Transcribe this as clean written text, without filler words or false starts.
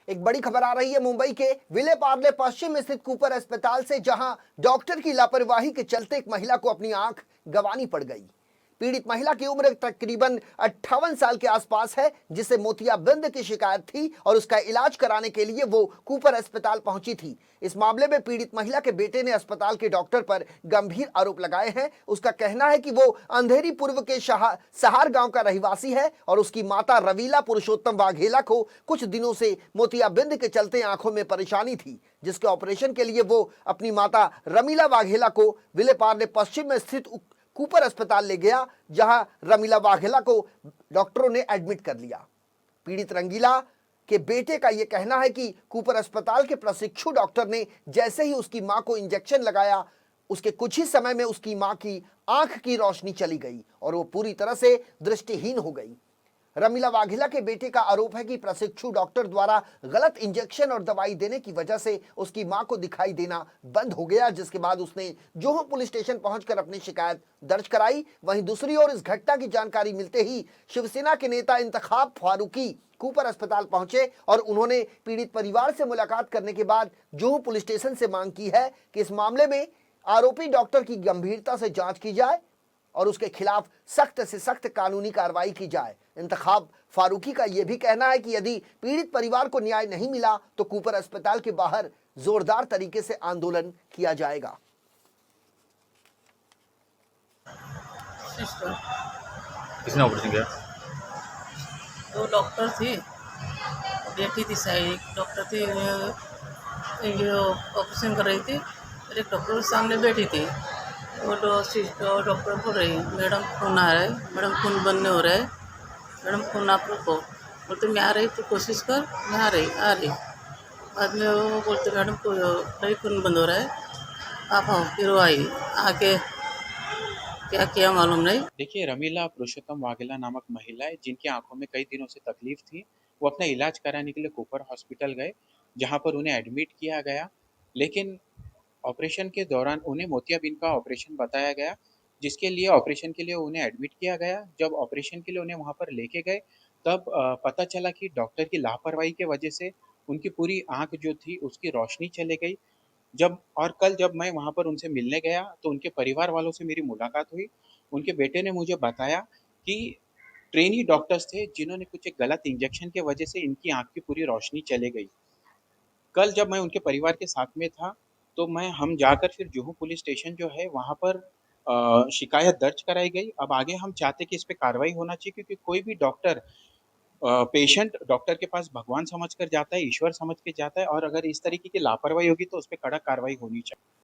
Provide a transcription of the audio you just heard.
एक बड़ी खबर आ रही है मुंबई के विले पार्ले पश्चिम स्थित कूपर अस्पताल से, जहां डॉक्टर की लापरवाही के चलते एक महिला को अपनी आंख गंवानी पड़ गई। पीड़ित महिला की उम्र तकरीबन 58 साल के आसपास है, जिसे मोतियाबिंद की शिकायत थी और उसका इलाज कराने के लिए वो कूपर अस्पताल पहुंची थी। इस मामले में पीड़ित महिला के बेटे ने अस्पताल के डॉक्टर पर गंभीर आरोप लगाए हैं। उसका कहना है कि वो अंधेरी पूर्व के सहार गांव का रहिवासी है और उसकी माता रवीला पुरुषोत्तम वाघेला को कुछ दिनों से मोतियाबिंद के चलते आंखों में परेशानी थी, जिसके ऑपरेशन के लिए वो अपनी माता रमीला वाघेला को विलेपार्ले पश्चिम में स्थित कूपर अस्पताल ले गया, जहां रमीला वाघेला को डॉक्टरों ने एडमिट कर लिया। पीड़ित रंगीला के बेटे का यह कहना है कि कूपर अस्पताल के प्रशिक्षु डॉक्टर ने जैसे ही उसकी मां को इंजेक्शन लगाया, उसके कुछ ही समय में उसकी मां की आंख की रोशनी चली गई और वो पूरी तरह से दृष्टिहीन हो गई। रमीला वाघेला के बेटे का आरोप है कि प्रशिक्षु डॉक्टर द्वारा गलत इंजेक्शन और दवाई देने की वजह से उसकी मां को दिखाई देना बंद हो गया, जिसके बाद उसने जोहो पुलिस स्टेशन पहुंचकर अपनी शिकायत दर्ज कराई। वहीं दूसरी ओर इस घटना की जानकारी मिलते ही शिवसेना के नेता इंतखाब फारूकी कूपर अस्पताल पहुंचे और उन्होंने पीड़ित परिवार से मुलाकात करने के बाद जोहो पुलिस स्टेशन से मांग की है कि इस मामले में आरोपी डॉक्टर की गंभीरता से जांच की जाए और उसके खिलाफ सख्त से सख्त कानूनी कार्रवाई की जाए। इंतखाब फारूकी का यह भी कहना है कि यदि पीड़ित परिवार को न्याय नहीं मिला तो कूपर अस्पताल के बाहर जोरदार तरीके से आंदोलन किया जाएगा। सिस्टर किसने ऑपरेशन किया? दो डॉक्टर थे, बेटी थी शायद, एक डॉक्टर थी ये ऑपरेशन कर रही थी और एक डॉक्टर सामने बैठी थी। वो सिस्टर डॉक्टर बोल रही मैडम खून आ रहा है, मैडम खून बंद नहीं हो रहा है, मैडम खून आप रुको। बोलते मैं आ रही तो कोशिश कर, मैं आ रही। बाद में वो बोलते मैडम को नहीं खून बंद हो रहा है, आप आओ। फिर वो आई, आके क्या किया मालूम नहीं। देखिए, रमीला पुरुषोत्तम वाघेला नामक महिला है जिनकी आंखों में कई दिनों से तकलीफ थी। वो अपना इलाज कराने के लिए कूपर हॉस्पिटल गए, जहां पर उन्हें एडमिट किया गया। लेकिन ऑपरेशन के दौरान उन्हें मोतियाबिंद का ऑपरेशन बताया गया, जिसके लिए ऑपरेशन के लिए उन्हें एडमिट किया गया। जब ऑपरेशन के लिए उन्हें वहां पर लेके गए, तब पता चला कि डॉक्टर की लापरवाही की वजह से उनकी पूरी आंख जो थी उसकी रोशनी चली गई। कल जब मैं वहाँ पर उनसे मिलने गया तो उनके परिवार वालों से मेरी मुलाकात हुई। उनके बेटे ने मुझे बताया कि ट्रेनी डॉक्टर्स थे जिन्होंने कुछ एक गलत इंजेक्शन की वजह से इनकी आँख की पूरी रोशनी चली गई। कल जब मैं उनके परिवार के साथ में था, तो हम जाकर फिर जुहू पुलिस स्टेशन जो है वहाँ पर शिकायत दर्ज कराई गई। अब आगे हम चाहते कि इस पे कार्रवाई होना चाहिए, क्योंकि कोई भी डॉक्टर पेशेंट डॉक्टर के पास भगवान समझकर जाता है, ईश्वर समझ के जाता है, और अगर इस तरीके की लापरवाही होगी तो उस पे कड़क कार्रवाई होनी चाहिए।